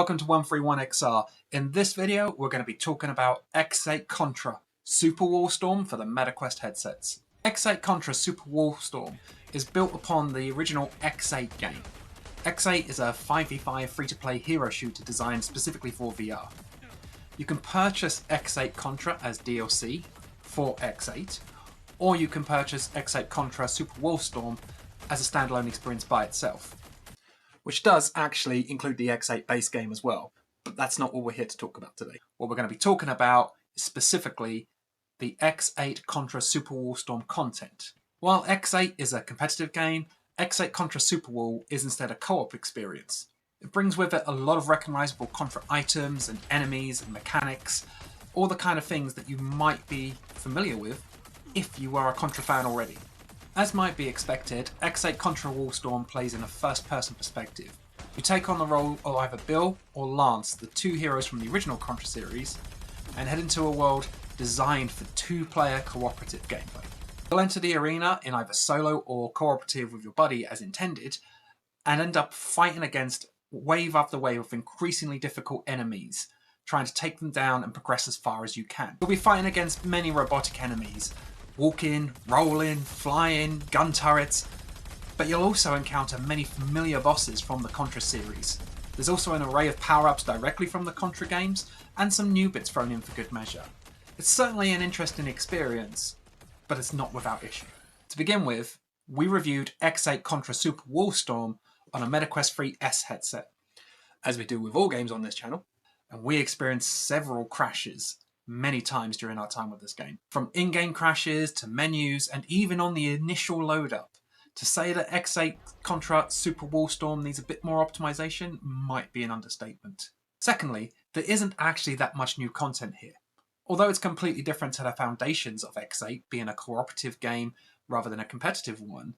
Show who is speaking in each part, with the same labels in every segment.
Speaker 1: welcome to 131XR. In this video, we're going to be talking about X8 Contra Super Wall Storm for the MetaQuest headsets. X8 Contra Super Wall Storm is built upon the original X8 game. X8 is a 5v5 free-to-play hero shooter designed specifically for VR. You can purchase X8 Contra as DLC for X8, or you can purchase X8 Contra Super Wall Storm as a standalone experience by itself, which does actually include the X8 base game as well, but that's not what we're here to talk about today. What we're going to be talking about is specifically the X8 Contra Super Wall Storm content. While X8 is a competitive game, X8 Contra Super Wall is instead a co-op experience. It brings with it a lot of recognisable Contra items and enemies and mechanics, all the kind of things that you might be familiar with if you are a Contra fan already. As might be expected, X8 Contra Wall Storm plays in a first-person perspective. You take on the role of either Bill or Lance, the two heroes from the original Contra series, and head into a world designed for two-player cooperative gameplay. You'll enter the arena in either solo or cooperative with your buddy as intended, and end up fighting against wave after wave of increasingly difficult enemies, trying to take them down and progress as far as you can. You'll be fighting against many robotic enemies, walking, rolling, flying, gun turrets, but you'll also encounter many familiar bosses from the Contra series. There's also an array of power-ups directly from the Contra games, and some new bits thrown in for good measure. It's certainly an interesting experience, but it's not without issue. To begin with, we reviewed X8 Contra Super Wall Storm on a MetaQuest 3S headset, as we do with all games on this channel, and we experienced several crashes many times during our time with this game. From in-game crashes to menus and even on the initial load up. To say that X8 Contra Super Wall Storm needs a bit more optimization might be an understatement. Secondly, there isn't actually that much new content here. Although it's completely different to the foundations of X8 being a cooperative game rather than a competitive one,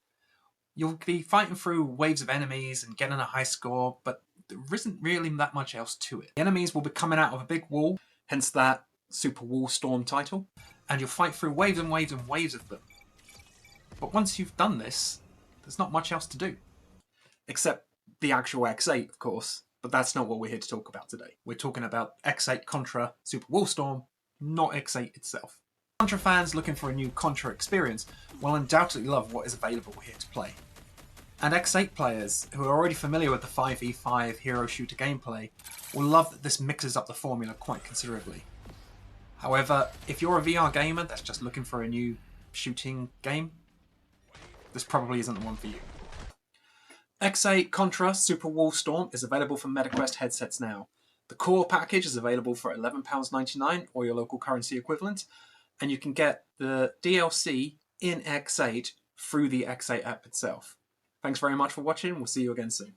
Speaker 1: you'll be fighting through waves of enemies and getting a high score, but there isn't really that much else to it. The enemies will be coming out of a big wall, hence that Super Wall Storm title, and you'll fight through waves and waves and waves of them. But once you've done this, there's not much else to do. Except the actual X8, of course, but that's not what we're here to talk about today. We're talking about X8 Contra Super Wall Storm, not X8 itself. Contra fans looking for a new Contra experience will undoubtedly love what is available here to play. And X8 players, who are already familiar with the 5v5 hero shooter gameplay, will love that this mixes up the formula quite considerably. However, if you're a VR gamer that's just looking for a new shooting game, this probably isn't the one for you. X8 Contra Super Wall Storm is available for MetaQuest headsets now. The core package is available for £11.99 or your local currency equivalent, and you can get the DLC in X8 through the X8 app itself. Thanks very much for watching, we'll see you again soon.